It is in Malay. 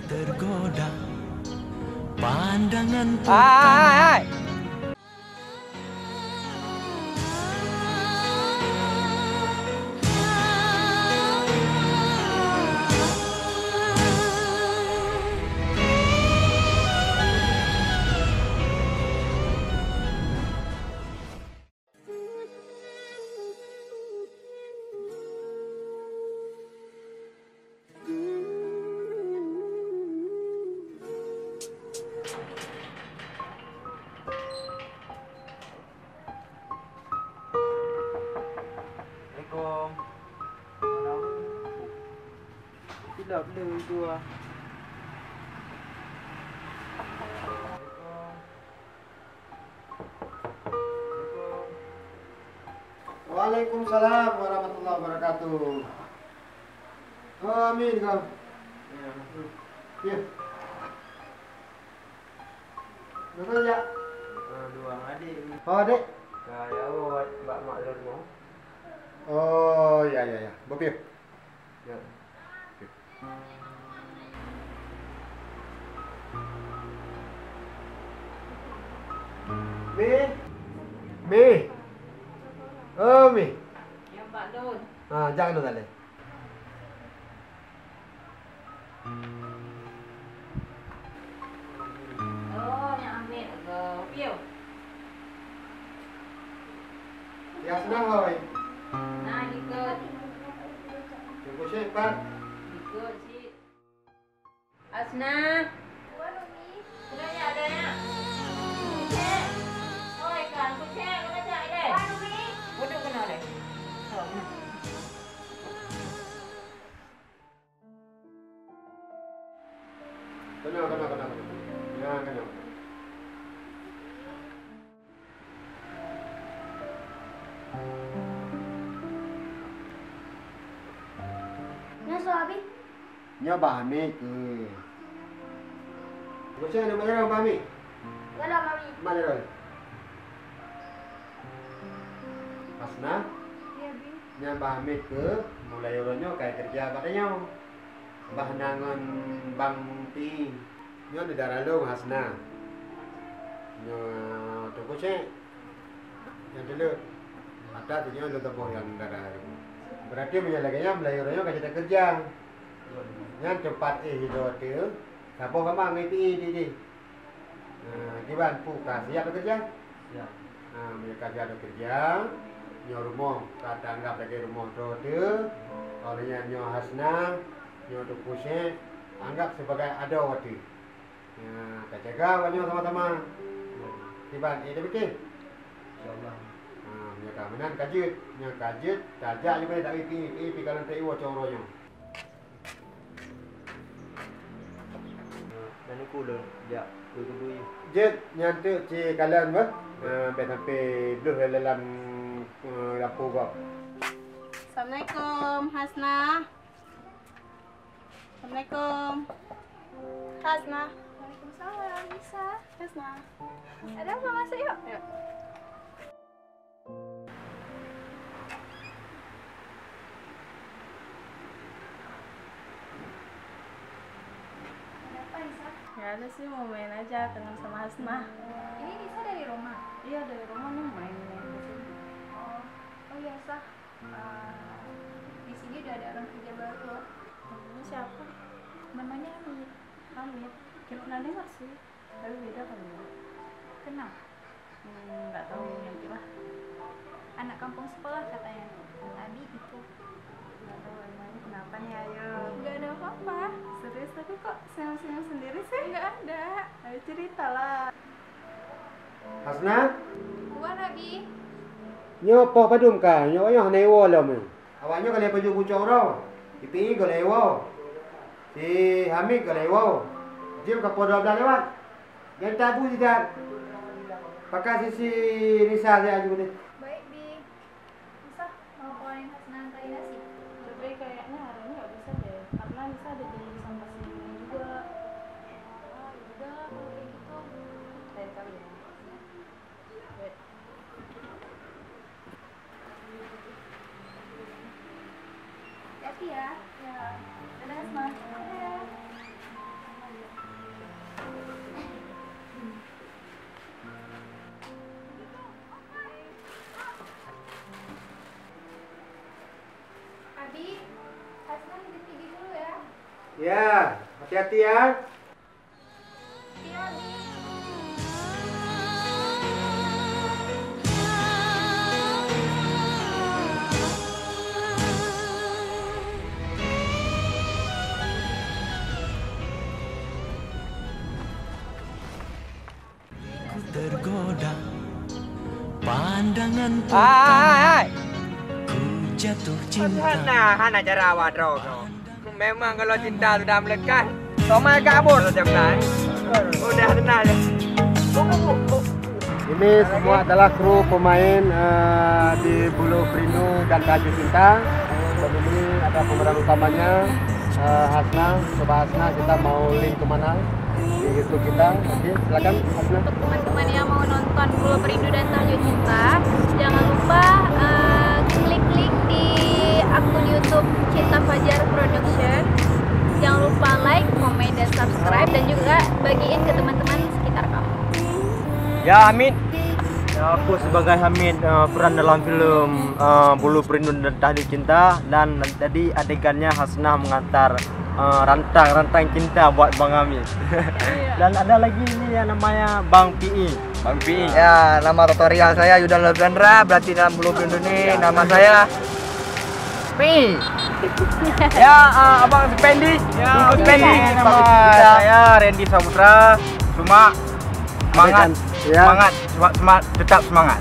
tergoda pandangan Hai. Assalamualaikum. Tidak beli dua. Waalaikumsalam warahmatullahi wabarakatuh. Oh, amin kau. Ya. Betul ya? Dua adik. Oh, Dek. Kayak awak mbak mak lor. Oh, ya. Bopio. Ya. Mi. Oh, Mi. Yang Pak Dun. Jangan dulu tadi. Oh, yang ambil ke Pio. Ya senang hoi. Nah, ikut. Tunggu cepat. Ikut si Asna. Sudah ya ada ya. Kucing. Oh, ikan kucing. Kena cari deh. Waduh, kena deh. Oh, kena. Kena. Ya, kena. Nya Bahmi ke. Bocah nama orang Bahmi. Galau mami. Mana dia? Asna, Iya, Bi. nya Bahmi ke mulai orangnya kayak kerja katanya. Bah nangon bang ti. Nyo di darah lu Hasna. Nyo tu bocah. Yang dulu ada tu nyo lu tepung yang darah. Berarti menyalakannya mulai orangnya kayak kerja. Yang cepat hidup tu, siapa memang itu di. Gimana pukas siap bekerja? Ya. Mereka ada kerja, nyo rumah, kata anggap lagi rumah tu, olehnya nyo Hasna, nyo tu pusing, anggap sebagai ada waktu. Kita jaga nyo sama-sama. Gimana ini bikin? Insyaallah. Mereka menan kajut, nyo kajut, tajak juga tak ipi kalau tak iwa coronya. Dan aku dah ya, bui. Jet nyantuk ci kalian bah, sampai dulu dalam dapur kau. Assalamualaikum, Hasna. Assalamualaikum. Hasna. Waalaikumsalam, Bisa. Hasna. Ada apa, masuk yuk? Yuk. Ada apa, Nisa? Ya ada sih mau main aja kenal sama Hasna. Ini Nisa dari rumah. Iya dari rumah nih main-main ke sini. Oh iya, Sah. Di sini udah ada orang kerja baru loh. Ini siapa? Namanya Amit. Amit. Kayak pernah dengar sih. Tapi beda kali ya. Kenal? Nggak tahu yang lah. Anak kampung sekolah katanya. Tadi itu. Nggak tahu emangnya kenapa nih ayo. Nggak ada apa-apa. Serius tapi kok senyum-senyum sendiri sih? Nggak ada. Ayo cerita lah. Hasna, Gua Nabi. nyo apa padum ka? Nyo ayo newo lah men. Awaknya kalau baju bucok raw, ipi kalau lewo, si Hamid kalau lewo, jim ke podok dah lewat. Jangan tabu tidak. Pakai sisi Nisa saya juga ni. Baik, Bi. Bisa mau kawain Hasna antarin nasi? Tapi kayaknya hari ini nggak bisa deh. Karena bisa ada janji sama si ini juga. Oh, yaudah kalau kayak gitu. Lain kali ya. Baik. Hati ya. Ya. Dadah, Hasna. Dadah. Ya, hati-hati ya. Tergoda pandangan ku jatuh cinta. Hana cara wadro. Memang kalau cinta sudah melekat, sama kabur setiap kali. Udah tenang ya. Ini semua adalah kru pemain di Bulu Perindu dan Tajuk Cinta. Dan ini ada pemeran utamanya Hasna. Coba Hasna, kita mau link kemana di YouTube kita? Oke, silakan Hasna. Untuk teman-teman yang mau nonton Bulu Perindu dan Tajuk Cinta, jangan lupa klik link di akun YouTube Cinta Fajar Production. Jangan lupa like, komen, dan subscribe, dan juga bagiin ke teman-teman sekitar kamu. Ya Amin. Ya, aku sebagai Hamid peran dalam film Bulu Perindu dan Tajuk Cinta, dan tadi adegannya Hasnah mengantar rantang cinta buat Bang Amin. Dan ada lagi ini yang namanya Bang PI. Bang PI. Ya, nama tutorial saya Yudan Leblandra, berarti dalam Bulu Perindu ini nama saya PI. Ya, Abang Spendi. Ya, Spendi. Nama saya Randy Saputra. Cuma semangat, Ya. semangat, tetap semangat.